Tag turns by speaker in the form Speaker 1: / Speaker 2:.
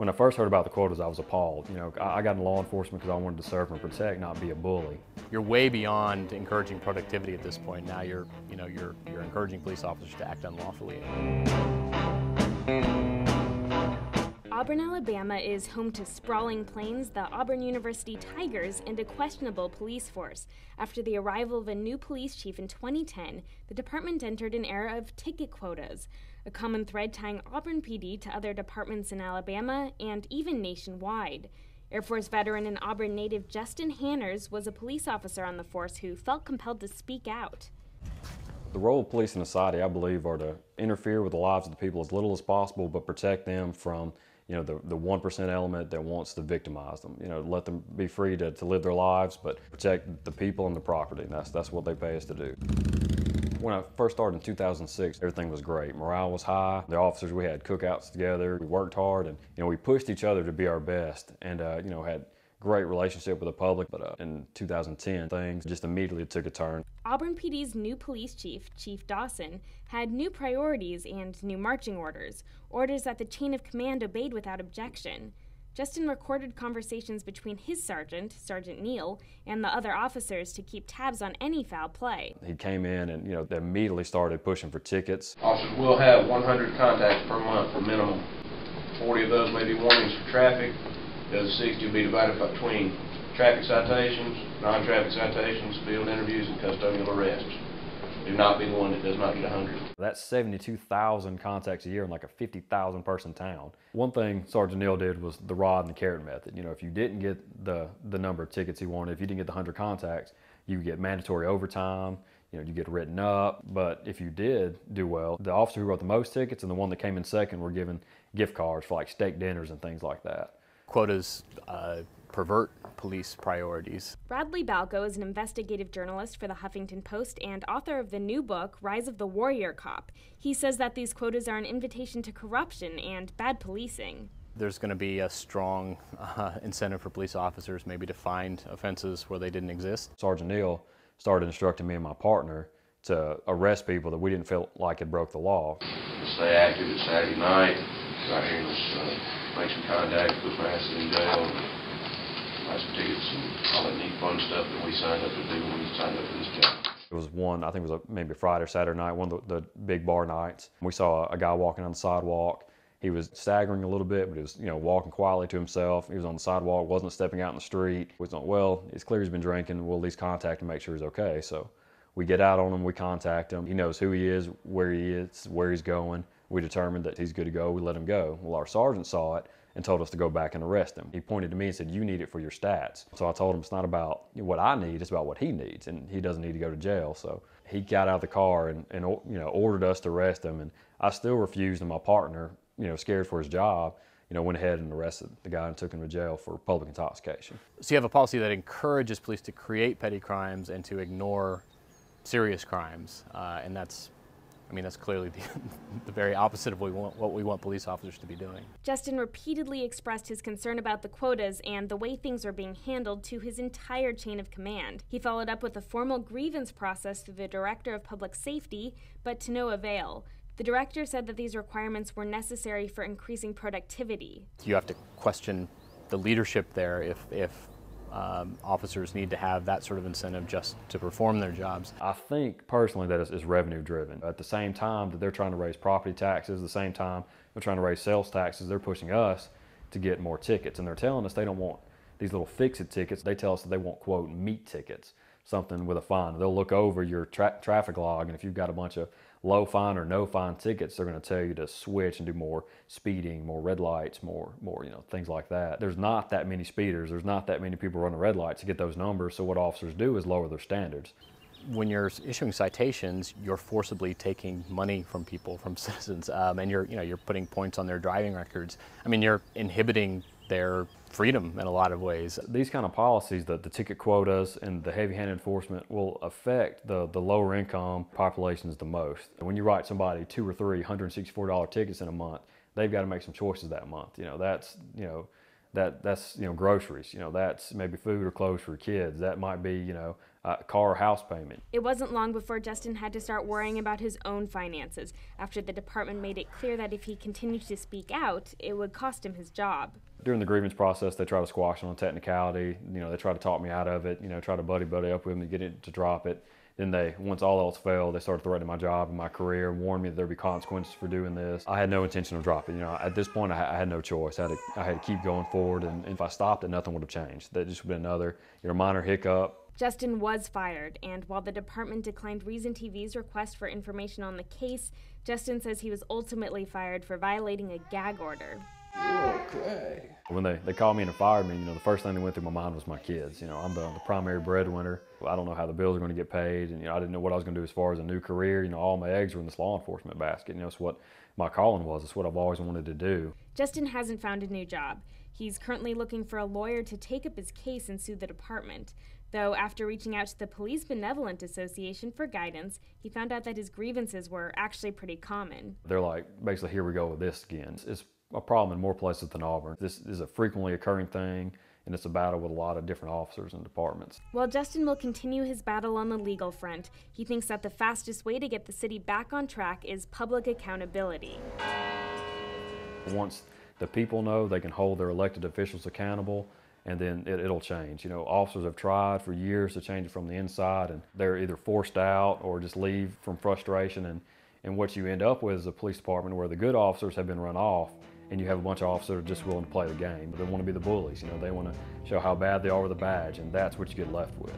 Speaker 1: When I first heard about the quotas, I was appalled. I got in law enforcement because I wanted to serve and protect, not be a bully.
Speaker 2: You're way beyond encouraging productivity at this point. Now you're encouraging police officers to act unlawfully.
Speaker 3: Auburn, Alabama is home to sprawling plains, the Auburn University Tigers, and a questionable police force. After the arrival of a new police chief in 2010, the department entered an era of ticket quotas, a common thread tying Auburn PD to other departments in Alabama and even nationwide. Air Force veteran and Auburn native Justin Hanners was a police officer on the force who felt compelled to speak out.
Speaker 1: The role of police in society, I believe, are to interfere with the lives of the people as little as possible, but protect them from the 1% element that wants to victimize them. Let them be free to live their lives, but protect the people and the property. And that's what they pay us to do. When I first started in 2006, everything was great. Morale was high. The officers, we had cookouts together. We worked hard, and we pushed each other to be our best, and had great relationship with the public. But in 2010, things just immediately took a turn.
Speaker 3: Auburn PD's new police chief, Chief Dawson, had new priorities and new marching orders, orders that the chain of command obeyed without objection. Justin recorded conversations between his sergeant, Sergeant Neal, and the other officers to keep tabs on any foul play.
Speaker 1: He came in and they immediately started pushing for tickets.
Speaker 4: Officers will have 100 contacts per month, a minimum. 40 of those may be warnings for traffic. The other 60 will be divided between traffic citations, non-traffic citations, field interviews, and custodial arrests. Do not be the one that does not get 100.
Speaker 1: That's 72,000 contacts a year in like a 50,000 person town. One thing Sergeant Neal did was the rod and the carrot method. If you didn't get the number of tickets he wanted, if you didn't get the 100 contacts, you would get mandatory overtime, you get written up. But if you did do well, the officer who wrote the most tickets and the one that came in second were given gift cards for like steak dinners and things like that.
Speaker 2: Quotas pervert police priorities.
Speaker 3: Bradley Balco is an investigative journalist for the Huffington Post and author of the new book, Rise of the Warrior Cop. He says that these quotas are an invitation to corruption and bad policing.
Speaker 2: There's going to be a strong incentive for police officers maybe to find offenses where they didn't exist.
Speaker 1: Sergeant Neal started instructing me and my partner to arrest people that we didn't feel like had broke the law.
Speaker 4: Stay active at Saturday night. Right here, let's make some contact, put my ass in jail, buy some tickets, and all that neat fun stuff that we signed up to do when we signed up for this job.
Speaker 1: It was one, I think it was maybe a Friday or Saturday night, one of the big bar nights. We saw a guy walking on the sidewalk. He was staggering a little bit, but he was walking quietly to himself. He was on the sidewalk, wasn't stepping out in the street. We thought, well, it's clear he's been drinking. We'll at least contact him, make sure he's okay. So we get out on him, we contact him. He knows who he is, where he's going. We determined that he's good to go, we let him go. Well, our sergeant saw it and told us to go back and arrest him. He pointed to me and said, you need it for your stats. So I told him it's not about what I need, it's about what he needs, and he doesn't need to go to jail. So he got out of the car and ordered us to arrest him, and I still refused, and my partner, scared for his job, went ahead and arrested the guy and took him to jail for public intoxication.
Speaker 2: So you have a policy that encourages police to create petty crimes and to ignore serious crimes, and that's clearly the very opposite of what we want police officers to be doing.
Speaker 3: Justin repeatedly expressed his concern about the quotas and the way things are being handled to his entire chain of command. He followed up with a formal grievance process through the Director of Public Safety, but to no avail. The director said that these requirements were necessary for increasing productivity.
Speaker 2: You have to question the leadership there if officers need to have that sort of incentive just to perform their jobs.
Speaker 1: I think personally that it's revenue driven. At the same time that they're trying to raise property taxes, the same time they're trying to raise sales taxes, they're pushing us to get more tickets. And they're telling us they don't want these little fix-it tickets. They tell us that they want, quote, meat tickets, something with a fine. They'll look over your traffic log, and if you've got a bunch of low fine or no fine tickets, they're going to tell you to switch and do more speeding, more red lights, more things like that. There's not that many speeders. There's not that many people running red lights to get those numbers. So what officers do is lower their standards.
Speaker 2: When you're issuing citations, you're forcibly taking money from people, from citizens, and you're putting points on their driving records. You're inhibiting their freedom in a lot of ways.
Speaker 1: These kind of policies, the ticket quotas and the heavy-handed enforcement, will affect the lower income populations the most. When you write somebody $2 or $3 $164 tickets in a month, they've got to make some choices that month. That's that's groceries. That's maybe food or clothes for kids. That might be a car or house payment.
Speaker 3: It wasn't long before Justin had to start worrying about his own finances after the department made it clear that if he continued to speak out, it would cost him his job.
Speaker 1: During the grievance process, they try to squash it on technicality. They try to talk me out of it. Try to buddy up with me to get it to drop it. Then once all else failed, they started threatening my job and my career, warned me that there'd be consequences for doing this. I had no intention of dropping. At this point, I had no choice. I had to keep going forward, and if I stopped it, nothing would have changed. That just would have been another minor hiccup.
Speaker 3: Justin was fired, and while the department declined Reason TV's request for information on the case, Justin says he was ultimately fired for violating a gag order.
Speaker 1: Okay. When they called me and fired me, the first thing that went through my mind was my kids. I'm the primary breadwinner. I don't know how the bills are going to get paid, and I didn't know what I was going to do as far as a new career. All my eggs were in this law enforcement basket. It's what my calling was. It's what I've always wanted to do.
Speaker 3: Justin hasn't found a new job. He's currently looking for a lawyer to take up his case and sue the department. Though after reaching out to the Police Benevolent Association for guidance, he found out that his grievances were actually pretty common.
Speaker 1: They're like, basically, here we go with this again. It's a problem in more places than Auburn. This is a frequently occurring thing, and it's a battle with a lot of different officers and departments.
Speaker 3: While Justin will continue his battle on the legal front, he thinks that the fastest way to get the city back on track is public accountability.
Speaker 1: Once the people know, they can hold their elected officials accountable, and then it'll change. Officers have tried for years to change it from the inside, and they're either forced out or just leave from frustration, and what you end up with is a police department where the good officers have been run off, and you have a bunch of officers that are just willing to play the game. They want to be the bullies. They want to show how bad they are with a badge, and that's what you get left with.